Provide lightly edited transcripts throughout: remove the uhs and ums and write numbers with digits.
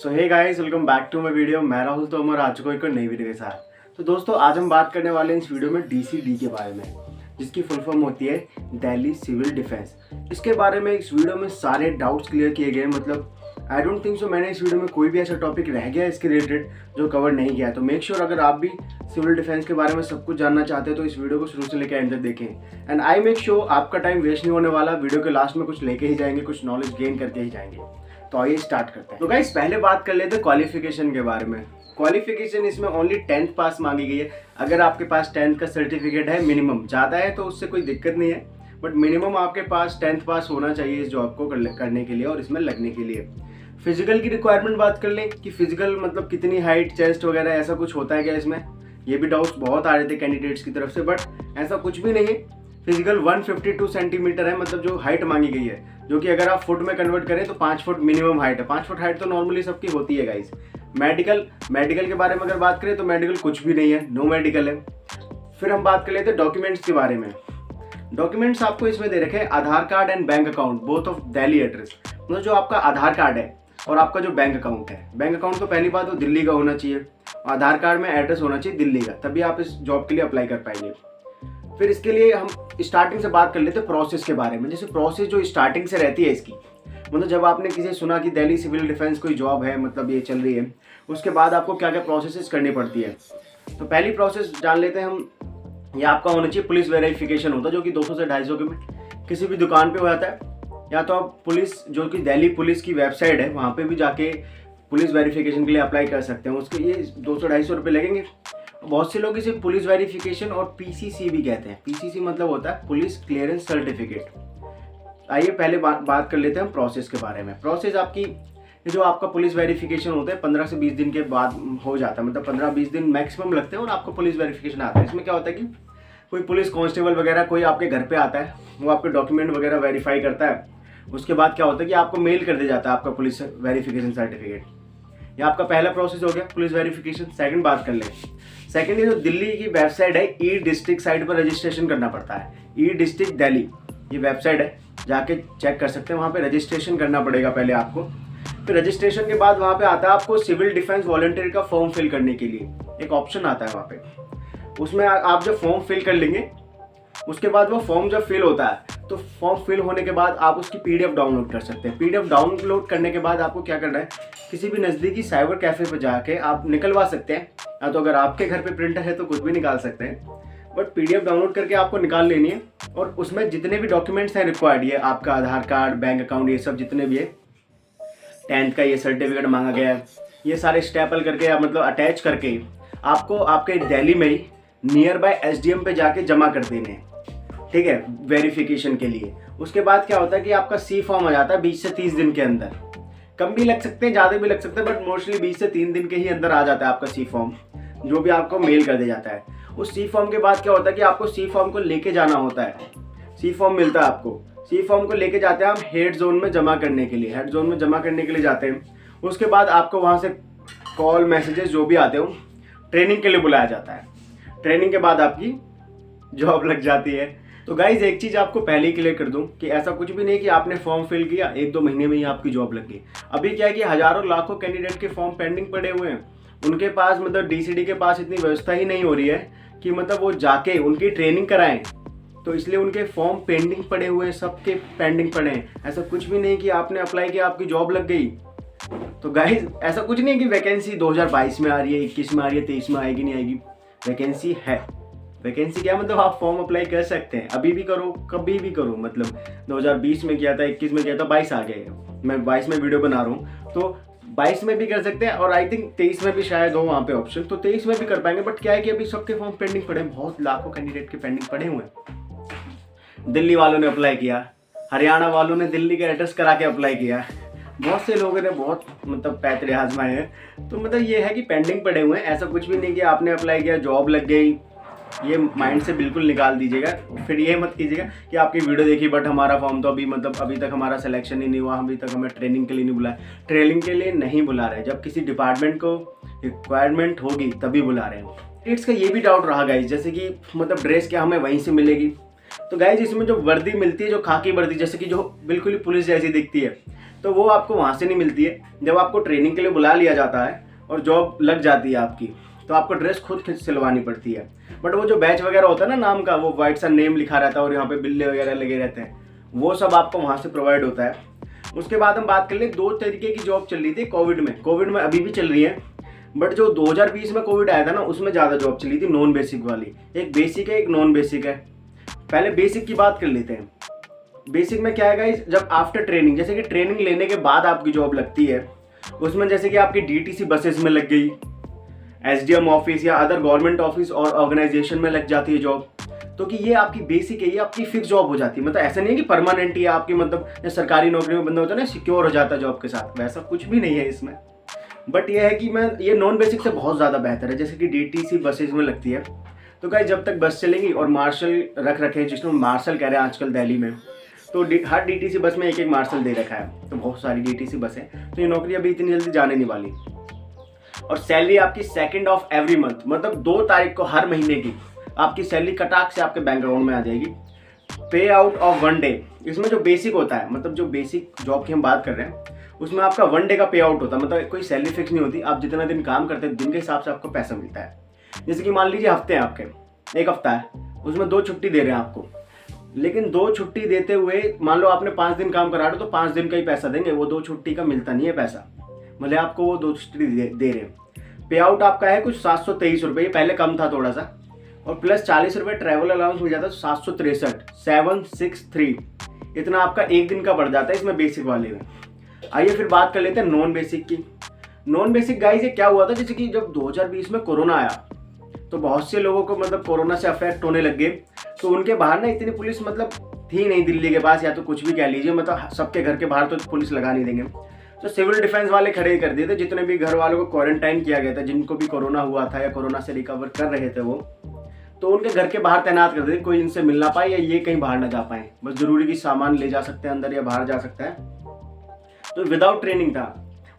So hey guys, welcome back to my video. मैं राहुल तोमर आ चुका हूं एक नई वीडियो के साथ। तो दोस्तों, आज हम बात करने वाले हैं इस वीडियो में डीसीडी के बारे में, जिसकी फुल फॉर्म होती है दिल्ली सिविल डिफेंस। इसके बारे में इस वीडियो में सारे डाउट्स क्लियर किए गए। मतलब आई डोंट थिंक सो मैंने इस वीडियो में कोई भी ऐसा टॉपिक रह गया इसके रिलेटेड जो कवर नहीं किया है। तो मेक श्योर अगर आप भी सिविल डिफेंस के बारे में सब कुछ जानना चाहते हैं तो इस वीडियो को शुरू से लेकर एंड तक देखें। एंड आई मेक श्योर आपका टाइम वेस्ट नहीं होने वाला। वीडियो के लास्ट में कुछ लेके ही जाएंगे, कुछ नॉलेज गेन करके ही जाएंगे। तो आइए स्टार्ट करते हैं। तो गाइस, पहले बात कर लेते हैं क्वालिफिकेशन के बारे में। क्वालिफिकेशन इसमें ओनली 10th पास मांगी गई है। अगर आपके पास 10th का सर्टिफिकेट है मिनिमम, ज़्यादा है तो उससे कोई दिक्कत नहीं है, बट मिनिमम आपके पास 10th पास होना चाहिए इस जॉब को करने के लिए और इसमें लगने के लिए। फिजिकल की रिक्वायरमेंट बात कर लें कि फिजिकल मतलब कितनी हाइट, चेस्ट वगैरह ऐसा कुछ होता है क्या इसमें, ये भी डाउट्स बहुत आ रहे थे कैंडिडेट्स की तरफ से, बट ऐसा कुछ भी नहीं है। फिजिकल 152 सेंटीमीटर है, मतलब जो हाइट मांगी गई है, जो कि अगर आप फुट में कन्वर्ट करें तो 5 फुट मिनिमम हाइट है। 5 फुट हाइट तो नॉर्मली सबकी होती है गाइस। मेडिकल के बारे में अगर बात करें तो मेडिकल कुछ भी नहीं है, नो मेडिकल है। फिर हम बात कर लेते हैं डॉक्यूमेंट्स के बारे में। डॉक्यूमेंट्स आपको इसमें दे रखे हैं Aadhaar card and bank account both of Delhi address. मतलब जो आपका आधार कार्ड है और आपका जो बैंक अकाउंट है, बैंक अकाउंट तो पहली बात वो दिल्ली का होना चाहिए, आधार कार्ड में एड्रेस होना चाहिए दिल्ली का, तभी आप इस जॉब के लिए अप्लाई कर पाएंगे। फिर इसके लिए हम स्टार्टिंग से बात कर लेते हैं प्रोसेस के बारे में। जैसे प्रोसेस जो स्टार्टिंग से रहती है इसकी, मतलब जब आपने किसी सुना कि दिल्ली सिविल डिफेंस कोई जॉब है, मतलब ये चल रही है, उसके बाद आपको क्या क्या प्रोसेस करनी पड़ती है। तो पहली प्रोसेस जान लेते हैं हम। ये आपका होना चाहिए पुलिस वेरिफिकेशन होता है, जो कि 200 से 250 के में किसी भी दुकान पे हो जाता है, या तो आप पुलिस जो कि दिल्ली पुलिस की वेबसाइट है वहाँ पे भी जाके पुलिस वेरिफिकेशन के लिए अप्लाई कर सकते हैं। उसके ये 200-250 रुपये लगेंगे। बहुत से लोग इसे पुलिस वेरिफिकेशन और पीसीसी भी कहते हैं। पीसीसी मतलब होता है पुलिस क्लियरेंस सर्टिफिकेट। आइए पहले बात कर लेते हैं हम प्रोसेस के बारे में। प्रोसेस आपकी जो आपका पुलिस वेरिफिकेशन होता है 15 से 20 दिन के बाद हो जाता है, मतलब 15-20 दिन मैक्सिमम लगते हैं और आपको पुलिस वेरिफिकेशन आता है। इसमें क्या होता है कि कोई पुलिस कांस्टेबल वगैरह कोई आपके घर पे आता है, वो आपके डॉक्यूमेंट वगैरह वेरीफाई करता है। उसके बाद क्या होता है कि आपको मेल कर दिया जाता है आपका पुलिस वेरिफिकेशन सर्टिफिकेट। ये आपका पहला प्रोसेस हो गया पुलिस वेरिफिकेशन। सेकंड बात कर लें। सेकंड, ये जो दिल्ली की वेबसाइट है ई डिस्ट्रिक्ट साइट पर रजिस्ट्रेशन करना पड़ता है। ई डिस्ट्रिक्ट दिल्ली ये वेबसाइट है, जाके चेक कर सकते हैं। वहाँ पे रजिस्ट्रेशन करना पड़ेगा पहले आपको। फिर रजिस्ट्रेशन के बाद वहाँ पे आता है आपको सिविल डिफेंस वॉलंटियर का फॉर्म फिल करने के लिए एक ऑप्शन आता है वहाँ पे। उसमें आप जब फॉर्म फिल कर लेंगे, उसके बाद वो फॉर्म जब फिल होता है तो फॉर्म फिल होने के बाद आप उसकी पीडीएफ डाउनलोड कर सकते हैं। पीडीएफ डाउनलोड करने के बाद आपको क्या करना है, किसी भी नज़दीकी साइबर कैफ़े पर जाके आप निकलवा सकते हैं, या तो अगर आपके घर पे प्रिंटर है तो कुछ भी निकाल सकते हैं, बट पीडीएफ डाउनलोड करके आपको निकाल लेनी है। और उसमें जितने भी डॉक्यूमेंट्स हैं रिक्वायर्ड, ये आपका आधार कार्ड, बैंक अकाउंट, ये सब जितने भी है, 10th का ये सर्टिफिकेट मांगा गया है, ये सारे स्टेपल करके मतलब अटैच करके आपको आपके दिल्ली में ही नियर बाय एसडीएम पे जाके जमा कर देने हैं, ठीक है, वेरिफिकेशन के लिए। उसके बाद क्या होता है कि आपका सी फॉर्म आ जाता है 20 से 30 दिन के अंदर। कम भी लग सकते हैं, ज़्यादा भी लग सकते हैं, बट मोस्टली 20 से 3 दिन के ही अंदर आ जाता है आपका सी फॉर्म, जो भी आपको मेल कर दिया जाता है। उस सी फॉर्म के बाद क्या होता है कि आपको सी फॉर्म को लेके जाना होता है। सी फॉर्म मिलता है आपको, सी फॉर्म को लेके जाते हैं हम हेड जोन में जमा करने के लिए। हेड जोन में जमा करने के लिए जाते हैं। उसके बाद आपको वहाँ से कॉल मैसेजेस जो भी आते हो, ट्रेनिंग के लिए बुलाया जाता है। ट्रेनिंग के बाद आपकी जॉब लग जाती है। तो गाइज एक चीज़ आपको पहले ही क्लियर कर दूं कि ऐसा कुछ भी नहीं कि आपने फॉर्म फिल किया 1-2 महीने में ही आपकी जॉब लग गई। अभी क्या है कि हजारों लाखों कैंडिडेट के फॉर्म पेंडिंग पड़े हुए हैं। उनके पास मतलब डीसीडी के पास इतनी व्यवस्था ही नहीं हो रही है कि मतलब वो जाके उनकी ट्रेनिंग कराएं, तो इसलिए उनके फॉर्म पेंडिंग पड़े हुए हैं, सबके पेंडिंग पड़े हैं। ऐसा कुछ भी नहीं कि आपने अप्लाई किया आपकी जॉब लग गई। तो गाइज ऐसा कुछ नहीं है कि वैकेंसी 2022 में आ रही है, 21 में आ रही है, 23 में आएगी नहीं आएगी। वैकेंसी है। वैकेंसी क्या मतलब आप फॉर्म अप्लाई कर सकते हैं, अभी भी करो कभी भी करो। मतलब 2020 में किया था, 21 में किया था, 22 आ गए, मैं 22 में वीडियो बना रहा हूँ, तो 22 में भी कर सकते हैं। और आई थिंक 23 में भी शायद हो वहाँ पे ऑप्शन, तो 23 में भी कर पाएंगे। बट क्या है कि अभी सबके फॉर्म पेंडिंग पड़े हैं, बहुत लाखों कैंडिडेट के पेंडिंग पड़े हुए हैं। दिल्ली वालों ने अप्लाई किया, हरियाणा वालों ने दिल्ली का एड्रेस करा के अप्लाई किया, बहुत से लोगों ने बहुत मतलब पैतरे आजमाए हैं। तो मतलब ये है कि पेंडिंग पड़े हुए हैं। ऐसा कुछ भी नहीं कि आपने अप्लाई किया जॉब लग गई, ये माइंड से बिल्कुल निकाल दीजिएगा। फिर ये मत कीजिएगा कि आपकी वीडियो देखी बट हमारा फॉर्म तो अभी तक हमारा सिलेक्शन ही नहीं हुआ, अभी तक हमें ट्रेनिंग के लिए नहीं बुलाया। ट्रेनिंग के लिए नहीं बुला रहे, जब किसी डिपार्टमेंट को रिक्वायरमेंट होगी तभी बुला रहे हैं। किड्स का ये भी डाउट रहा गाइस, जैसे कि मतलब ड्रेस क्या हमें वहीं से मिलेगी, तो गाइज इसमें जो वर्दी मिलती है, जो खाकी वर्दी जैसे कि जो बिल्कुल ही पुलिस जैसी दिखती है, तो वो आपको वहाँ से नहीं मिलती है। जब आपको ट्रेनिंग के लिए बुला लिया जाता है और जॉब लग जाती है आपकी, तो आपको ड्रेस खुद सिलवानी पड़ती है। बट वो जो बैच वगैरह होता है ना नाम का, वो वाइट सा नेम लिखा रहता है और यहाँ पे बिल्ले वगैरह लगे रहते हैं, वो सब आपको वहाँ से प्रोवाइड होता है। उसके बाद हम बात कर लें, 2 तरीके की जॉब चल रही थी कोविड में अभी भी चल रही है, बट जो 2020 में कोविड आया था ना, उसमें ज़्यादा जॉब चली थी नॉन बेसिक वाली। एक बेसिक है, एक नॉन बेसिक है। पहले बेसिक की बात कर लेते हैं। बेसिक में क्या है गाइस, जब आफ्टर ट्रेनिंग, जैसे कि ट्रेनिंग लेने के बाद आपकी जॉब लगती है, उसमें जैसे कि आपकी डीटीसी बसेस में लग गई, एसडीएम ऑफिस या अदर गवर्नमेंट ऑफिस और ऑर्गेनाइजेशन में लग जाती है जॉब, तो कि ये आपकी बेसिक है, ये आपकी फिक्स जॉब हो जाती है। मतलब ऐसा नहीं है कि परमानेंट ही है आपकी, मतलब सरकारी नौकरी में बंदा होता है ना सिक्योर हो जाता है जॉब के साथ, वैसा कुछ भी नहीं है इसमें। बट ये है कि ये नॉन बेसिक से बहुत ज़्यादा बेहतर है, जैसे कि डीटीसी बसेज में लगती है। तो गाइस जब तक बस चलेंगी और मार्शल रख रखे हैं, जिसमें मार्शल कह रहे हैं आजकल दिल्ली में, तो हर डीटीसी बस में एक मार्शल दे रखा है, तो बहुत सारी डीटीसी बस है, तो ये नौकरी अभी इतनी जल्दी जाने नहीं वाली। और सैलरी आपकी 2nd ऑफ एवरी मंथ, मतलब 2 तारीख को हर महीने की आपकी सैलरी कटाक से आपके बैंक अकाउंट में आ जाएगी। पे आउट ऑफ 1 डे, इसमें जो बेसिक होता है, मतलब जो बेसिक जॉब की हम बात कर रहे हैं, उसमें आपका 1 डे का पे आउट होता है। मतलब कोई सैलरी फिक्स नहीं होती, आप जितना दिन काम करते हैं दिन के हिसाब से आपको पैसा मिलता है। जैसे कि मान लीजिए हफ्ते हैं आपके, 1 हफ्ता है, उसमें 2 छुट्टी दे रहे हैं आपको, लेकिन 2 छुट्टी देते हुए मान लो आपने 5 दिन काम करा तो 5 दिन का ही पैसा देंगे, वो 2 छुट्टी का मिलता नहीं है पैसा, मतलब आपको वो 2 छुट्टी दे रहे हैं। पे आउट आपका है कुछ 723 रुपये, पहले कम था थोड़ा सा, और प्लस 40 रुपये ट्रैवल अलाउंस मिल जाता है, 763 इतना आपका एक दिन का बढ़ जाता है इसमें बेसिक वाले में। आइए फिर बात कर लेते हैं नॉन बेसिक की। नॉन बेसिक गाइस, ये क्या हुआ था, जैसे कि जब 2020 में कोरोना आया, तो बहुत से लोगों को मतलब कोरोना से अफेक्ट होने लग गए, तो उनके बाहर ना इतनी पुलिस मतलब थी नहीं दिल्ली के पास, या तो कुछ भी कह लीजिए, मतलब सबके घर के बाहर तो पुलिस लगा नहीं देंगे, तो सिविल डिफेंस वाले खड़े कर दिए थे। जितने भी घर वालों को क्वारंटाइन किया गया था, जिनको भी कोरोना हुआ था या कोरोना से रिकवर कर रहे थे वो, तो उनके घर के बाहर तैनात कर दिए, कोई इनसे मिल ना पाए या ये कहीं बाहर ना जा पाए, बस जरूरी की सामान ले जा सकते हैं अंदर या बाहर जा सकता है। तो विदाउट ट्रेनिंग था।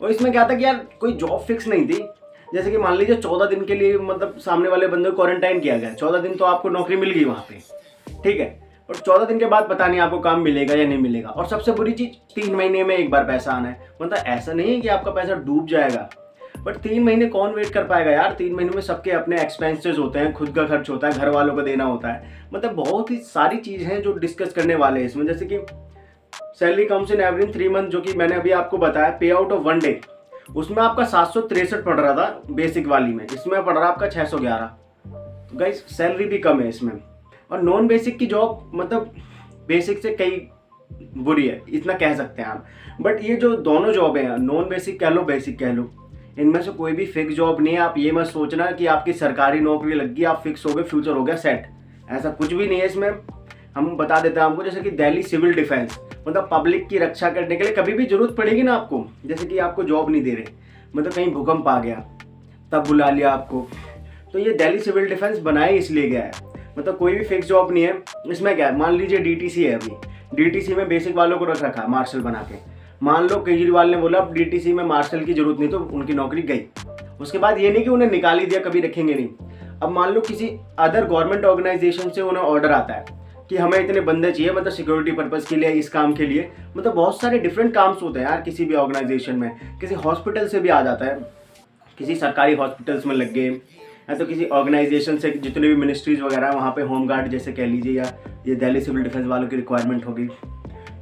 और इसमें क्या था कि यार कोई जॉब फिक्स नहीं थी, जैसे कि मान लीजिए 14 दिन के लिए मतलब सामने वाले बंदे को क्वारंटाइन किया गया, 14 दिन तो आपको नौकरी मिल गई वहाँ पे, ठीक है, और 14 दिन के बाद पता नहीं आपको काम मिलेगा या नहीं मिलेगा। और सबसे बुरी चीज़, 3 महीने में एक बार पैसा आना है, मतलब ऐसा नहीं है कि आपका पैसा डूब जाएगा, बट 3 महीने कौन वेट कर पाएगा यार। 3 महीने में सबके अपने एक्सपेंसेस होते हैं, खुद का खर्च होता है, घर वालों को देना होता है, मतलब बहुत ही सारी चीज़ हैं जो डिस्कस करने वाले हैं इसमें। जैसे कि salary comes in every 3 month, जो कि मैंने अभी आपको बताया, पे आउट ऑफ 1 डे, उसमें आपका 763 पड़ रहा था बेसिक वाली में, इसमें पड़ रहा आपका 611। तो गाइस सैलरी भी कम है इसमें। और नॉन बेसिक की जॉब मतलब बेसिक से कई बुरी है, इतना कह सकते हैं आप। बट ये जो दोनों जॉब है, नॉन बेसिक कह लो बेसिक कह लो, इनमें से कोई भी फिक्स जॉब नहीं है। आप ये मत सोचना कि आपकी सरकारी नौकरी लग गई आप फिक्स हो गए, फ्यूचर हो गया सेट, ऐसा कुछ भी नहीं है इसमें। हम बता देते हैं आपको, जैसे कि दिल्ली सिविल डिफेंस, मतलब पब्लिक की रक्षा करने के लिए कभी भी जरूरत पड़ेगी ना आपको, जैसे कि आपको जॉब नहीं दे रहे, मतलब कहीं भूकंप आ गया तब बुला लिया आपको, तो ये दिल्ली सिविल डिफेंस बनाया इसलिए गया है, मतलब कोई भी फिक्स जॉब नहीं है इसमें। क्या है, मान लीजिए डीटीसी है, अभी डीटीसी में बेसिक वालों को रख रखा है मार्शल बना के, मान लो केजरीवाल ने बोला अब डीटीसी में मार्शल की जरूरत नहीं, तो उनकी नौकरी गई। उसके बाद ये नहीं कि उन्हें निकाल ही दिया, कभी रखेंगे नहीं। अब मान लो किसी अदर गवर्नमेंट ऑर्गेनाइजेशन से उन्हें ऑर्डर आता है कि हमें इतने बंदे चाहिए, मतलब सिक्योरिटी पर्पज़ के लिए, इस काम के लिए, मतलब बहुत सारे डिफरेंट काम्स होते हैं यार किसी भी ऑर्गेनाइजेशन में। किसी हॉस्पिटल से भी आ जाता है, किसी सरकारी हॉस्पिटल्स में लग गए, या तो किसी ऑर्गेनाइजेशन से जितने भी मिनिस्ट्रीज वगैरह वहाँ पे होमगार्ड जैसे कह लीजिए, या ये दिल्ली सिविल डिफेंस वालों की रिक्वायरमेंट होगी,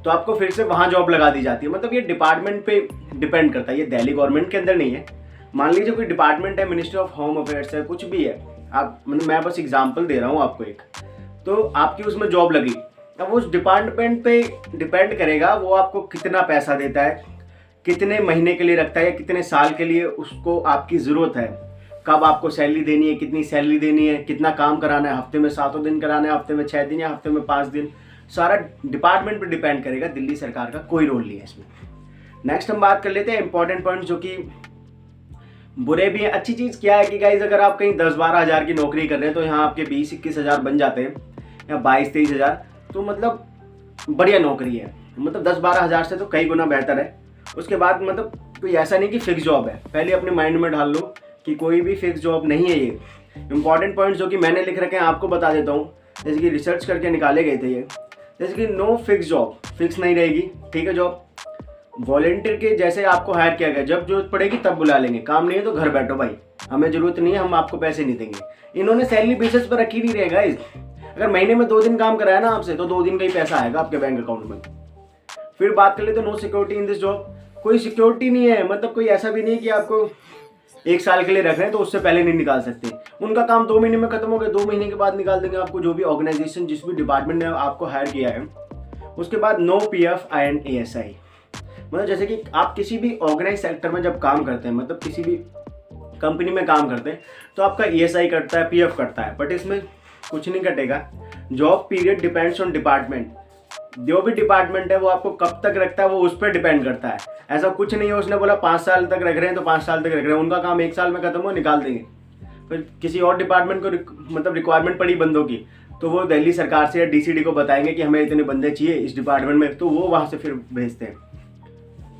तो आपको फिर से वहाँ जॉब लगा दी जाती है। मतलब ये डिपार्टमेंट पे डिपेंड करता है, ये दिल्ली गवर्नमेंट के अंदर नहीं है। मान लीजिए कोई डिपार्टमेंट है, मिनिस्ट्री ऑफ होम अफेयर्स है, कुछ भी है, आप मतलब मैं बस एग्जाम्पल दे रहा हूँ आपको एक, तो आपकी उसमें जॉब लगी। अब उस डिपार्टमेंट पे डिपेंड करेगा वो आपको कितना पैसा देता है, कितने महीने के लिए रखता है या कितने साल के लिए उसको आपकी ज़रूरत है, कब आपको सैलरी देनी है, कितनी सैलरी देनी है, कितना काम कराना है, हफ्ते में 7 दिन कराना है, हफ्ते में 6 दिन या हफ्ते में 5 दिन, सारा डिपार्टमेंट पे डिपेंड करेगा। दिल्ली सरकार का कोई रोल नहीं है इसमें। नेक्स्ट हम बात कर लेते हैं इंपॉर्टेंट पॉइंट जो कि बुरे भी हैं। अच्छी चीज़ क्या है कि गाइज अगर आप कहीं 10-12 हज़ार की नौकरी कर रहे हैं तो यहाँ आपके 20-21 हज़ार बन जाते हैं, या 22-23 हज़ार, तो मतलब बढ़िया नौकरी है, मतलब 10-12 हज़ार से तो कई गुना बेहतर है। उसके बाद मतलब कोई ऐसा नहीं कि फिक्स जॉब है, पहले अपने माइंड में डाल लो कि कोई भी फिक्स जॉब नहीं है ये। इंपॉर्टेंट पॉइंट्स जो कि मैंने लिख रखे हैं आपको बता देता हूँ। जैसे कि रिसर्च करके निकाले गए थे ये, जैसे कि नो फिक्स जॉब, फिक्स नहीं रहेगी, ठीक है जॉब। वॉलेंटियर के जैसे आपको हायर किया गया, जब जरूरत पड़ेगी तब बुला लेंगे, काम नहीं है तो घर बैठो भाई, हमें जरूरत नहीं है, हम आपको पैसे नहीं देंगे। इन्होंने सैलरी बेसिस पर रखी नहीं रहेगा। अगर महीने में 2 दिन काम कराया ना आपसे, तो 2 दिन का ही पैसा आएगा आपके बैंक अकाउंट में। फिर बात कर ले तो no security in this job, कोई सिक्योरिटी नहीं है, मतलब कोई ऐसा भी नहीं है कि आपको 1 साल के लिए रख रहे हैं तो उससे पहले नहीं निकाल सकते। उनका काम 2 महीने में खत्म हो गया, 2 महीने के बाद निकाल देंगे आपको, जो भी ऑर्गेनाइजेशन जिस भी डिपार्टमेंट ने आपको हायर किया है। उसके बाद नो PF एंड ASI, मतलब जैसे कि आप किसी भी ऑर्गेनाइज सेक्टर में जब काम करते हैं, मतलब किसी भी कंपनी में काम करते हैं, तो आपका ESI कटता है, PF कटता है, बट इसमें कुछ नहीं कटेगा। Job period depends on department, जो भी डिपार्टमेंट है वो आपको कब तक रखता है वो उस पर डिपेंड करता है। ऐसा कुछ नहीं है उसने बोला 5 साल तक रख रहे हैं तो 5 साल तक रख रहे हैं, उनका काम 1 साल में खत्म हो निकाल देंगे। फिर किसी और डिपार्टमेंट को मतलब रिक्वायरमेंट पड़ी बंदों की, तो वो दिल्ली सरकार से या DCD को बताएंगे कि हमें इतने बंदे चाहिए इस डिपार्टमेंट में, तो वो वहाँ से फिर भेजते हैं।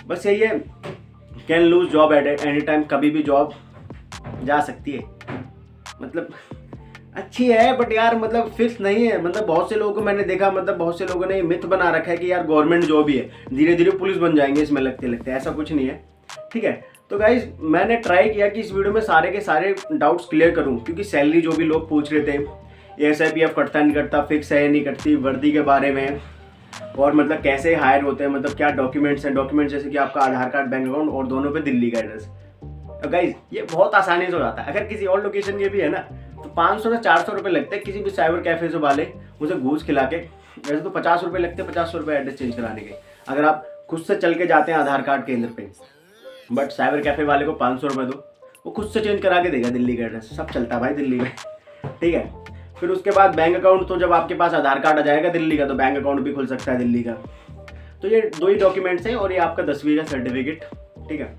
बस यही है, can lose job at any time, कभी भी जॉब जा सकती है। मतलब अच्छी है बट यार मतलब फिक्स नहीं है। मतलब बहुत से लोगों को मैंने देखा, मतलब बहुत से लोगों ने मिथ बना रखा है कि यार गवर्नमेंट जॉब ही है, धीरे धीरे पुलिस बन जाएंगे इसमें लगते लगते, ऐसा कुछ नहीं है, ठीक है। तो गाइज मैंने ट्राई किया कि इस वीडियो में सारे के सारे डाउट्स क्लियर करूं, क्योंकि सैलरी जो भी लोग पूछ रहे थे, ASI PF कटता नहीं कटता, फिक्स है नहीं कटती, वर्दी के बारे में, और मतलब कैसे हायर होते हैं, मतलब क्या डॉक्यूमेंट्स हैं, डॉक्यूमेंट्स जैसे कि आपका आधार कार्ड, बैंक अकाउंट और दोनों पे दिल्ली का एड्रेस। तो गाइज ये बहुत आसानी से हो जाता है। अगर किसी और लोकेशन के भी है ना तो 500 से 400 रुपये लगते हैं किसी भी साइबर कैफे से वाले उसे घूस खिला के। वैसे तो 50 रुपये लगते हैं, 50 रुपये एड्रेस चेंज कराने के, अगर आप खुद से चल के जाते हैं आधार कार्ड केंद्र पे। बट साइबर कैफे वाले को 500 रुपये दो, वो खुद से चेंज करा के देगा दिल्ली का एड्रेस, सब चलता है भाई दिल्ली में, ठीक है। फिर उसके बाद बैंक अकाउंट, तो जब आपके पास आधार कार्ड आ जाएगा दिल्ली का तो बैंक अकाउंट भी खुल सकता है दिल्ली का। तो ये 2 ही डॉक्यूमेंट्स हैं और ये आपका 10वीं का सर्टिफिकेट, ठीक है।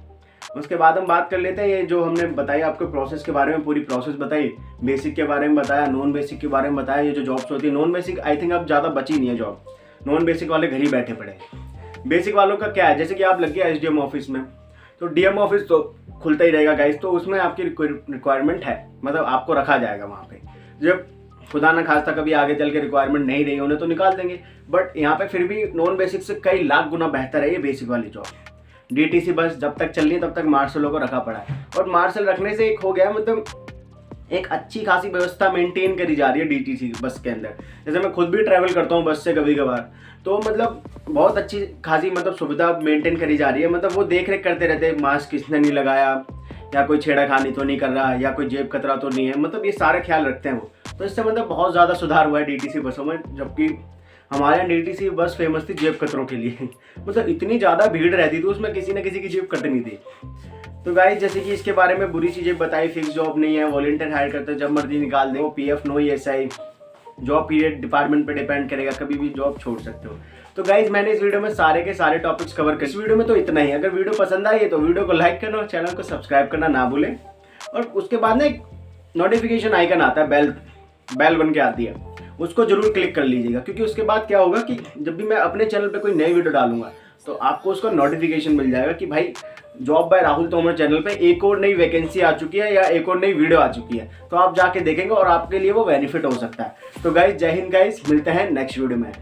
उसके बाद हम बात कर लेते हैं ये जो हमने बताया आपको प्रोसेस के बारे में, पूरी प्रोसेस बताई, बेसिक के बारे में बताया, नॉन बेसिक के बारे में बताया। ये जो जॉब्स होती है नॉन बेसिक, आई थिंक अब ज़्यादा बची नहीं है जॉब, नॉन बेसिक वाले घर ही बैठे पड़े हैं। बेसिक वालों का क्या है, जैसे कि आप लग गया SDM ऑफिस में, तो DM ऑफिस तो खुलता ही रहेगा गाइस, तो उसमें आपकी रिक्वायरमेंट है, मतलब आपको रखा जाएगा वहाँ पे। जब खुदा न खास्ता कभी आगे चल के रिक्वायरमेंट नहीं रही उन्हें तो निकाल देंगे, बट यहाँ पे फिर भी नॉन बेसिक से कई लाख गुना बेहतर है ये बेसिक वाली जॉब। DTC बस जब तक चल रही है तब तक मार्शलों को रखा पड़ा है, और मार्शल रखने से एक हो गया, मतलब एक अच्छी खासी व्यवस्था मेंटेन करी जा रही है DTC बस के अंदर। जैसे मैं खुद भी ट्रैवल करता हूँ बस से कभी कभार, तो मतलब बहुत अच्छी खासी मतलब सुविधा मेंटेन करी जा रही है। मतलब वो देख रेख करते रहते हैं, मास्क किसने नहीं लगाया, या कोई छेड़खानी तो नहीं कर रहा, या कोई जेब कतरा तो नहीं है, मतलब ये सारे ख्याल रखते हैं वो। तो इससे मतलब बहुत ज़्यादा सुधार हुआ है DTC बसों में, जबकि हमारे यहाँ DTC बस फेमस थी जेब कतरों के लिए मतलब इतनी ज़्यादा भीड़ रहती थी उसमें, किसी न किसी की जेब कटनी थी। तो गाइस जैसे कि इसके बारे में बुरी चीज़ें बताई, फिक्स जॉब नहीं है, वॉलंटियर हायर करते हैं जब मर्जी निकाल दें, PF no ESI, job period department पे डिपेंड करेगा, कभी भी जॉब छोड़ सकते हो। तो गाइज मैंने इस वीडियो में सारे के सारे टॉपिक्स कवर कर, इस वीडियो में तो इतना ही। अगर वीडियो पसंद आई है तो वीडियो को लाइक करना और चैनल को सब्सक्राइब करना ना भूलें, और उसके बाद ना एक नोटिफिकेशन आइकन आता है, बेल बन के आती है, उसको जरूर क्लिक कर लीजिएगा, क्योंकि उसके बाद क्या होगा कि जब भी मैं अपने चैनल पे कोई नई वीडियो डालूंगा तो आपको उसका नोटिफिकेशन मिल जाएगा कि भाई job by Rahul Tomar channel पे एक और नई वैकेंसी आ चुकी है या एक और नई वीडियो आ चुकी है, तो आप जाके देखेंगे और आपके लिए वो बेनिफिट हो सकता है। तो गाइज जय हिंद गाइज, मिलते हैं नेक्स्ट वीडियो में।